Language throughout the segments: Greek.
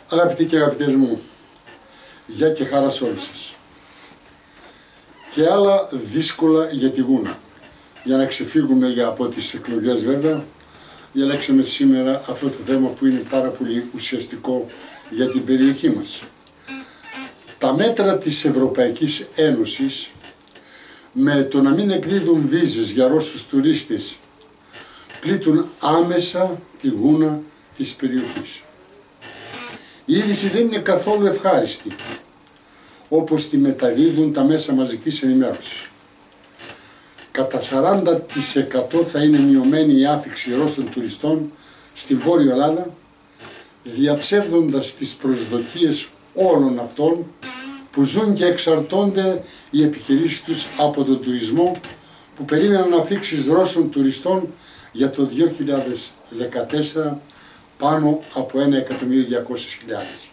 Αγαπητοί και αγαπητές μου, γεια και χαρά σε όλους σας. Και άλλα δύσκολα για τη Γούνα. Για να ξεφύγουμε από τις εκλογές βέβαια, διαλέξαμε σήμερα αυτό το θέμα που είναι πάρα πολύ ουσιαστικό για την περιοχή μας. Τα μέτρα της Ευρωπαϊκής Ένωσης με το να μην εκδίδουν βίζες για Ρώσους τουρίστες πλήττουν άμεσα τη Γούνα της περιοχής. Η είδηση δεν είναι καθόλου ευχάριστη, όπως τη μεταδίδουν τα μέσα μαζικής ενημέρωσης. Κατά 40% θα είναι μειωμένη η άφιξη Ρώσων τουριστών στη Βόρεια Ελλάδα, διαψεύδοντας τις προσδοκίες όλων αυτών που ζουν και εξαρτώνται οι επιχειρήσεις τους από τον τουρισμό, που περίμεναν αφίξεις Ρώσων τουριστών για το 2014 πάνω από 1.200.000.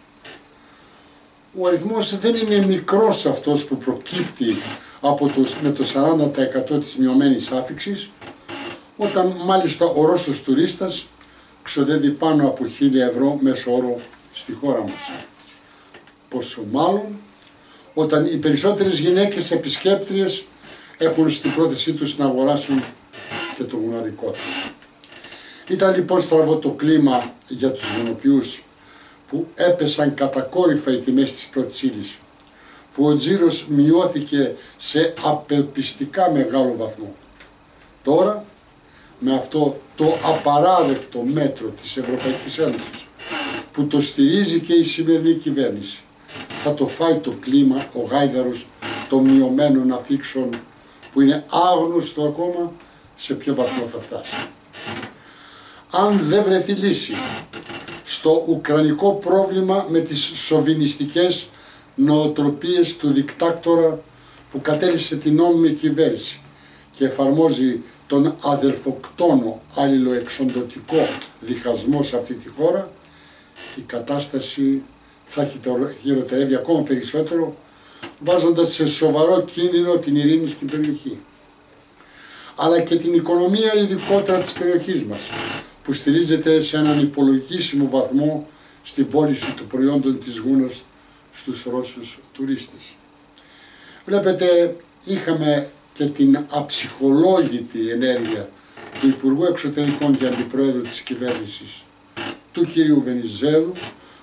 Ο αριθμός δεν είναι μικρός αυτός που προκύπτει με το 40% της μειωμένης άφιξης, όταν μάλιστα ο Ρώσος τουρίστας ξοδεύει πάνω από 1.000 ευρώ μέσο όρο στη χώρα μας. Πόσο μάλλον όταν οι περισσότερες γυναίκες επισκέπτριες έχουν στην πρόθεσή τους να αγοράσουν και το γουναρικό τους. Ήταν λοιπόν στραβό το κλίμα για τους γουνοποιούς, που έπεσαν κατακόρυφα οι τιμές της πρώτης ύλης, που ο τζίρος μειώθηκε σε απελπιστικά μεγάλο βαθμό. Τώρα, με αυτό το απαράδεκτο μέτρο της Ευρωπαϊκής Ένωσης, που το στηρίζει και η σημερινή κυβέρνηση, θα το φάει το κλίμα ο γάιδαρος των μειωμένων αφίξεων, που είναι άγνωστο ακόμα σε ποιο βαθμό θα φτάσει. Αν δεν βρεθεί λύση στο ουκρανικό πρόβλημα με τις σοβινιστικές νοοτροπίες του δικτάκτορα που κατέληξε την νόμιμη κυβέρνηση και εφαρμόζει τον αδελφοκτόνο αλληλοεξοντωτικό διχασμό σε αυτή τη χώρα, η κατάσταση θα χειροτερεύει ακόμα περισσότερο, βάζοντας σε σοβαρό κίνδυνο την ειρήνη στην περιοχή, αλλά και την οικονομία ειδικότερα της περιοχής μας, που στηρίζεται σε έναν υπολογίσιμο βαθμό στην πώληση των προϊόντων της Γούνας στους Ρώσους τουρίστες. Βλέπετε, είχαμε και την αψυχολόγητη ενέργεια του Υπουργού Εξωτερικών και Αντιπρόεδρου της κυβέρνησης, του κυρίου Βενιζέλου,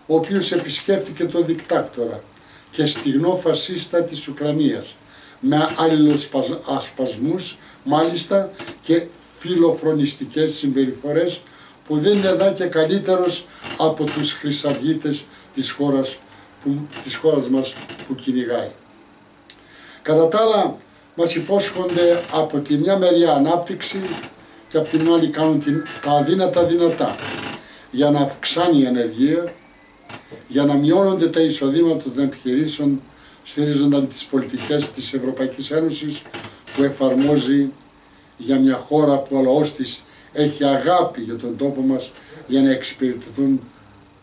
ο οποίος επισκέφθηκε τον δικτάκτορα και στιγνό φασίστα της Ουκρανίας, με αλληλοσπασμούς μάλιστα και φιλοφρονιστικές συμπεριφορές, που δεν είναι δά και καλύτερος από τους χρυσαυγίτες της χώρας μας που κυνηγάει. Κατά τα άλλα, μας υπόσχονται από τη μια μεριά ανάπτυξη και από την άλλη κάνουν τα αδύνατα δυνατά για να αυξάνει η ανεργία, για να μειώνονται τα εισοδήματα των επιχειρήσεων, στηρίζονταν τις πολιτικές της Ευρωπαϊκής Ένωσης που εφαρμόζει για μια χώρα που ο λαός της έχει αγάπη για τον τόπο μας, για να εξυπηρετηθούν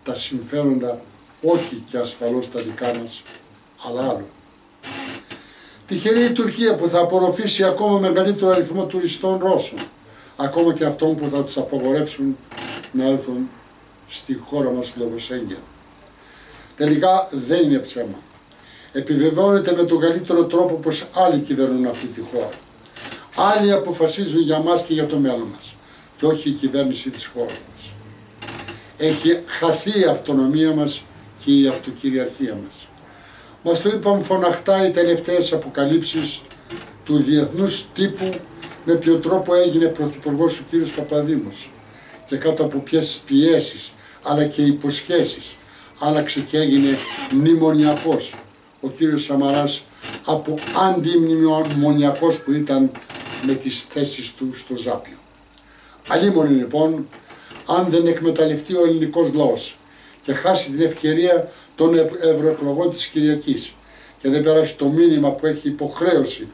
τα συμφέροντα, όχι και ασφαλώς τα δικά μας, αλλά άλλων. Τυχερή η Τουρκία που θα απορροφήσει ακόμα μεγαλύτερο αριθμό τουριστών Ρώσων, ακόμα και αυτών που θα τους απαγορεύσουν να έρθουν στη χώρα μας λόγω Σέγγεν. Τελικά δεν είναι ψέμα. Επιβεβαιώνεται με τον καλύτερο τρόπο πως άλλοι κυβερνούν αυτή τη χώρα. Άλλοι αποφασίζουν για μας και για το μέλλον μας, και όχι η κυβέρνηση της χώρας μας. Έχει χαθεί η αυτονομία μας και η αυτοκυριαρχία μας. Μας το είπαν φωναχτά οι τελευταίες αποκαλύψεις του διεθνούς τύπου, με ποιο τρόπο έγινε πρωθυπουργός ο κύριος Παπαδήμος και κάτω από ποιες πιέσεις αλλά και υποσχέσεις άλλαξε και έγινε μνημονιακός ο κύριος Σαμαράς, από αντιμνημονιακός που ήταν με τις θέσεις του στο Ζάπιο. Αλίμονη λοιπόν, αν δεν εκμεταλλευτεί ο ελληνικός λαός και χάσει την ευκαιρία των ευρωεκλογών της Κυριακής και δεν περάσει το μήνυμα που έχει υποχρέωση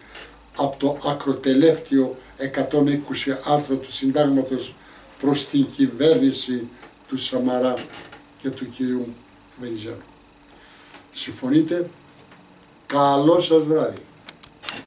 από το ακροτελεύτιο 120 άρθρο του Συντάγματος προς την κυβέρνηση του Σαμαρά και του κυρίου Βενιζέλου. Συμφωνείτε? Καλό σας βράδυ.